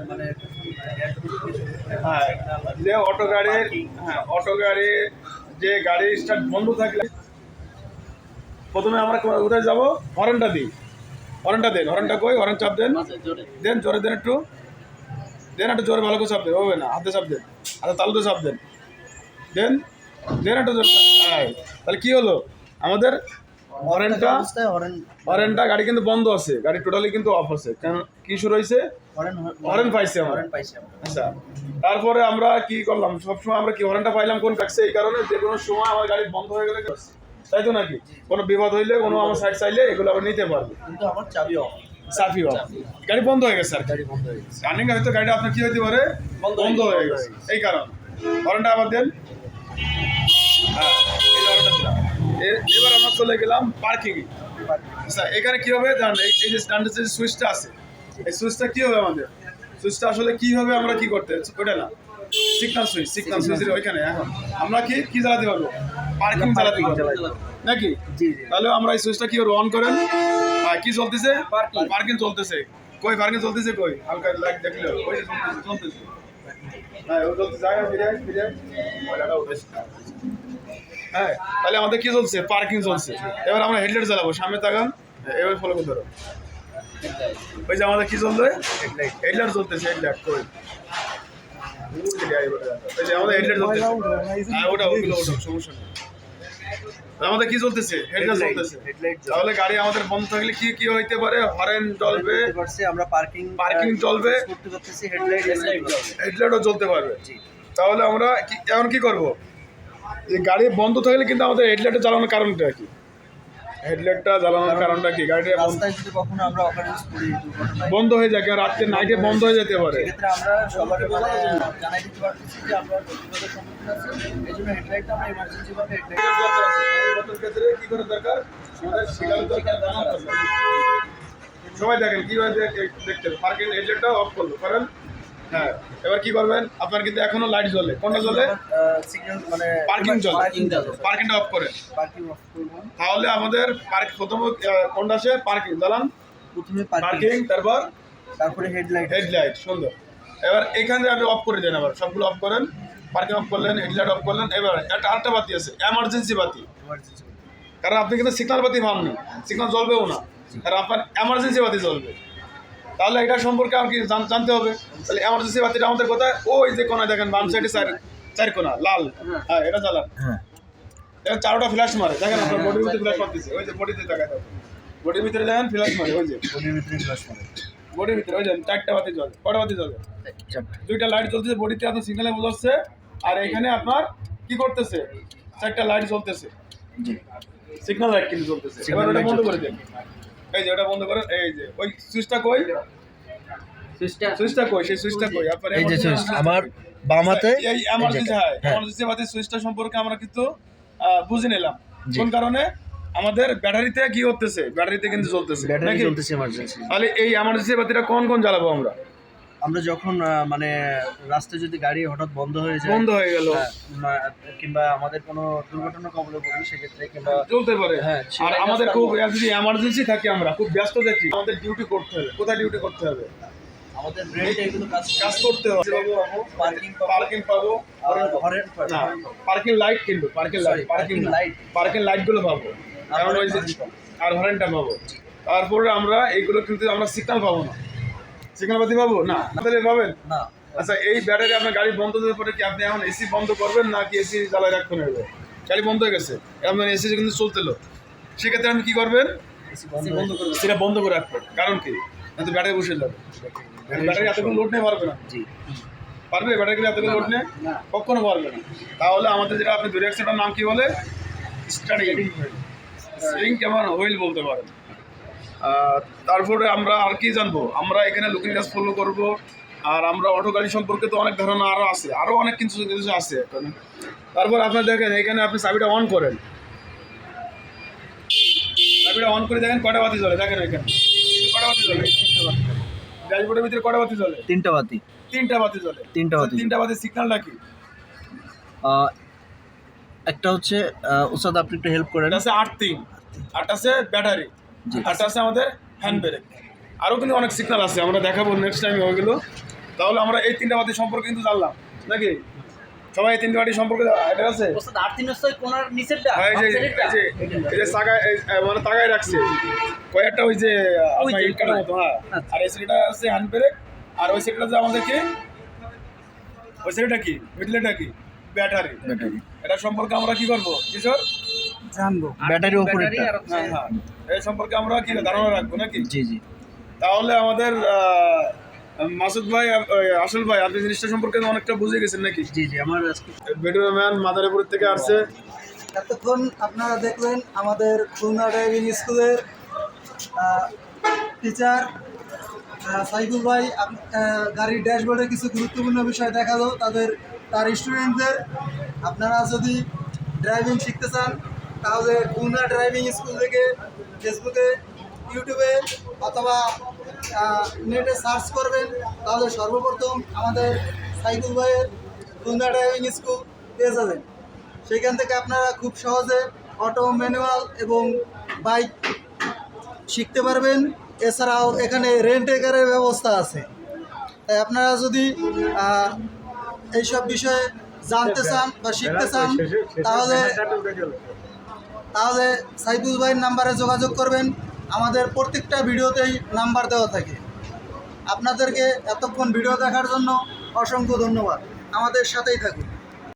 মানে হ্যাঁ, যে অটো গাড়ি যে গাড়ি স্টার্ট বন্ধ থাকলে প্রথমে আমরা কোথায় যাবো? হরেনটা দিই, হরেনটা দেন, হরেনটা কই, হরেন চাপ দেন, দেন জোরে দেন, একটু দেন, একটু জোরে ভালো করে চাপ দেন, হবে না হাতে চাপ দেন, হাতে তালুতে চাপ দেন, দেন দেন একটু জোরে। হ্যাঁ, তাহলে কি হলো আমাদের হরেনটা গাড়ি কিন্তু বন্ধ আছে, গাড়ি টোটালি কিন্তু অফ আছে। কারণ কি শুরু হয়েছে? হরেন পাইছে আমরা। আচ্ছা, তারপরে আমরা কি করলাম? সবসময় আমরা কি হরেনটা পাইলাম কোন ট্যাক্সে? এই কারণে যে কোনো সময় আমার গাড়ি বন্ধ হয়ে গেলে, তাই তো নাকি? কোনো বিপদ হইলে, কোনো আমার সাইড চাইলে এগুলো আবার নিতে পারবে। কিন্তু আমার চাবি অফ, গাড়ি বন্ধ হয়ে গেছে, আর গাড়ি বন্ধ হয়ে গেছে রানিং, হয়তো গাড়িটা আপনার কি হইতে পারে? বন্ধ হয়ে গেছে। এই কারণে হরেনটা আবার দেন। হ্যাঁ, এই হরেনটা দিলাম। এবার আমরা চলে গেলাম পার্কিং এ। আচ্ছা, এখানে কি হবে জানেন? এই যে স্ট্যান্ডের যে সুইচটা আছে, এই সুইচটা কি হবে আমাদের? সুইচটা আসলে কি হবে? আমরা কি করতে, ওইটা না, সিগন্যাল সুইচের ওইখানে এখন আমরা কি জ্বালাতে পারবো? পার্কিং জ্বালাতে পারবো নাকি? তাহলে আমরা এই সুইচটা কি অন করেন, কি চলতেছে? পার্কিং চলতেছে। কই পার্কিং চলতেছে? কই হালকা লাইট দেখলে ওই যে চলতেছে। হ্যাঁ, ও চলতে যায় ফিরে ওইটা উঠেছে। হ্যাঁ, তাহলে আমাদের কি চলছে? পার্কিং চলছে। এবার আমরা হেডলাইট জ্বালাবো, সামনে তাকান, এবার ফলো করতে পারো। ওই যে আমাদের কি চলছে? হেডলাইট চলতেছে। হেডলাইট কই? ওই যে আমাদের হেডলাইট চলতেছে। হ্যাঁ, ওটা সমস্যা নেই। আমাদের কি চলতেছে? হেডলাইট চলতেছে। তাহলে গাড়ি আমাদের বন্ধ থাকলে কি কি হইতে পারে? হরেন জ্বলবে, আমরা পার্কিং চলবে, হেডলাইটও চলতে পারবে। তাহলে আমরা এখন কি করব? এই গাড়ি বন্ধ থাকলে কিন্তু আমাদের হেডলাইটটা জ্বালানোর কারণটা কি? হেডলাইটটা জ্বালানোর কারণটা কি? গাড়িটা রাস্তায় যদি কখনো আমরা অকারেন্স করি, বন্ধ হয়ে যায়, কারণ রাত্রে নাইটে বন্ধ হয়ে যেতে পারে। সেক্ষেত্রে আমরা সবার জানাই দিতে পারতেছি যে আমরা বিপদের সম্মুখীন আছি। এই জন্য হেডলাইটটা আমরা ইমার্জেন্সি ভাবে ক্ষেত্রে কি করে দরকার? আমাদের সিগন্যাল দরকার, জানার দরকার। সবাই দেখেন কিভাবে দেখতে পার্কিং হেডলাইটটা অফ করলো, কারণ হ্যাঁ, এবার কি করবেন? আপনার কিন্তু এখনো লাইট জ্বলে, কোনটা জ্বলে? সিগন্যাল মানে পার্কিং জ্বলে, পার্কিংটা অফ করেন। পার্কিং অফ করব। তাহলে আমাদের প্রথম কোনটা আসে? পার্কিং জ্বালান, প্রথমে পার্কিং, তারপরে হেডলাইট। সুন্দর। এবার এখানে আপনি অফ করে দেন, আবার সবগুলো অফ করেন। পার্কিং অফ করলেন, হেডলাইট অফ করলেন। এবার আরেকটা বাতি আছে, এমার্জেন্সি বাতি। কারণ আপনি কিন্তু সিগন্যাল বাতি ভাবনি, সিগন্যাল জ্বলবেও না, কারণ আপনার এমার্জেন্সি বাতি জ্বলবে। তাহলে এটা সম্পর্কে আমাকে জানতে হবে। তাহলে এমার্জেন্সি বাতিটা আমাদের কোথায়? ওই যে কোনায় দেখেন, বাম সাইডে চার কোনা লাল। হ্যাঁ, এটা জ্বালান। দেখেন চারোটা ফ্ল্যাশ মারে, দেখেন আপনার বডির ভিতরে ফ্ল্যাশ মারতেছে। ওই যে বডিতে দেখায়, বডির ভিতরে দেখেন ফ্ল্যাশ মারে। ওই যে বডির ভিতরে ওই যে চারটা বাতি জ্বলে। কটা বাতি জ্বলে? দুইটা লাইট জ্বলতেছে বডিতে, আপনার সিগন্যালে বোঝাচ্ছে। আর এখানে আপনার কি করতেছে? চারটা লাইট জ্বলতেছে, সিগন্যাল লাইট কিন্তু জ্বলতেছে। এবার ওটা বন্ধ করে দেন। এই যে ওটা বন্ধ করেন। এই যে ওই সুইচটা কই? সুইচটা কই? সেই সুইচটা কই? আপনার এই যে সুইচ আমার বাম হাতে, এই এমার্জেন্সি বাতির সুইচটা সম্পর্কে আমরা কিন্তু বুঝে নিলাম। কোন কারণে? আমাদের ব্যাটারিতে কি হতেছে? ব্যাটারিতে কিন্তু চলতেছে, ব্যাটারি চলতেছে এমার্জেন্সি। তাহলে এই এমার্জেন্সি বাতিটা কোন জ্বালাবো আমরা? আমরা যখন মানে রাস্তায় যদি গাড়ি হঠাৎ বন্ধ হয়ে গেল, কিংবা আমাদের কোনো দুর্ঘটনা কবলে পড়লো, সেক্ষেত্রে কিংবা চলতে পারে। আর আমাদের খুব যদি এমার্জেন্সি থাকি, আমরা খুব ব্যস্ত থাকি, আমাদের ডিউটি করতে হবে। কোথায় ডিউটি করতে হবে? আমাদের ব্রেইনে এগুলো কাজ করতে হবে। পার্কিং পাবো, পার্কিং লাইট, কিন্তু পার্কিং লাইটগুলো পাবো, কারণ ওই যে আর হরেনটা পাবো। তারপরে আমরা এইগুলো কিন্তু আমরা সিগন্যাল পাবো না, সিগন্যাল বাতি পাবো না। তাহলে পাবেন না। আচ্ছা, এই ব্যাটারি আপনার গাড়ি বন্ধ হয়ে পরে কি আপনি এখন এসি বন্ধ করবেন নাকি এসি জ্বালায় রাখতে হবে? গাড়ি বন্ধ হয়ে গেছে, আপনার এসি কিন্তু চলতেলো, সেক্ষেত্রে আপনি কি করবেন? সেটা বন্ধ করে রাখবেন। কারণ কি? কিন্তু ব্যাটারি বসে যাবে, ব্যাটারি এতক্ষণ লোড নিয়ে পারবে না। পারবে? ব্যাটারিগুলো এতক্ষণ লোড নিয়ে কখনো পারবে না। তাহলে আমাদের যেটা আপনি ধরে রাখছেন, নাম কি বলে? স্টার্টিং কেমন হুইল বলতে পারেন। তারপরে আমরা আর কি জানবো? আমরা এখানে লুকিং গ্লাস ফলো করবো। আর আমরা অটো গাড়ি সম্পর্কে তো অনেক ধারণা আরও আছে, আরও অনেক কিছু আছে। তারপর আপনার দেখেন, এখানে আপনি চাবিটা অন করেন, চাবিটা অন করে দেখেন কটা বাতি জ্বলে। দেখেন এখানে কটা বাতি জ্বলে? ড্যাশবোর্ডের ভিতরে কটা বাতি জ্বলে? তিনটা বাতি জ্বলে। তিনটা বাতি। সিগন্যালটা কি? একটা হচ্ছে উস্তাদ, আপনি একটু হেল্প করেন। আছে আর্থিং, আরটা আছে ব্যাটারি, আরটা আছে আমাদের হ্যান্ড ব্রেক। আরও কিন্তু অনেক সিগন্যাল আছে, আমরা দেখাবো নেক্সট টাইম ওইগুলো। তাহলে আমরা এই 3টা বাতি সম্পর্কে কিন্তু জানলাম নাকি? সবাই এই 3টা বাতি সম্পর্কে এটা আছে? ওস্তাদ 8-3 কোণার নিচেরটা হ্যাঁ, এই যে তাগায় মানে তাগায় রাখছে কয়েকটা ওই যে আপনার ইট কাটার মতো। হ্যাঁ, আর এই সাইডটা আছে হ্যান্ড ব্রেক, আর ওই সাইডটা যে আমাদেরকে ওই সাইডটা কি মিডলেটা কি ব্যাটারি। এটা সম্পর্কে আমরা কি করবো কিশোর? জানবো ব্যাটারির উপরে। হ্যাঁ হ্যাঁ, এই সম্পর্কে আমরা কি ধারণা রাখবো নাকি? জি জি। তাহলে আমাদের মাসুদ ভাই, আসল ভাই, আপনি জিনিসটা সম্পর্কে অনেকটা বুঝে গেছেন নাকি? জি জি। আমার আজকে ভিডিও ম্যান মাদারীপুর থেকে আসছে। এতক্ষণ আপনারা দেখলেন আমাদের খুলনা ড্রাইভিং স্কুলের টিচার সাইফুল ভাই গাড়ির ড্যাশবোর্ডে কিছু গুরুত্বপূর্ণ বিষয় দেখালো তার স্টুডেন্টদের। আপনারা যদি ড্রাইভিং শিখতে চান তাহলে খুলনা ড্রাইভিং স্কুল থেকে ফেসবুকে, ইউটিউবে অথবা নেটে সার্চ করবেন, তাহলে সর্বপ্রথম আমাদের সাইফুল ভাইয়ের খুলনা ড্রাইভিং স্কুল পেয়ে যাবেন। সেখান থেকে আপনারা খুব সহজে অটো, ম্যানুয়াল এবং বাইক শিখতে পারবেন। এছাড়াও এখানে রেন্ট এ কারের ব্যবস্থা আছে। তাই আপনারা যদি এইসব বিষয়ে জানতে চান বা শিখতে চান তাহলে সাইফুল ভাইয়ের নাম্বারে যোগাযোগ করবেন। আমাদের প্রত্যেকটা ভিডিওতেই নাম্বার দেওয়া থাকে। আপনাদেরকে এতক্ষণ ভিডিও দেখার জন্য অসংখ্য ধন্যবাদ। আমাদের সাথেই থাকুন।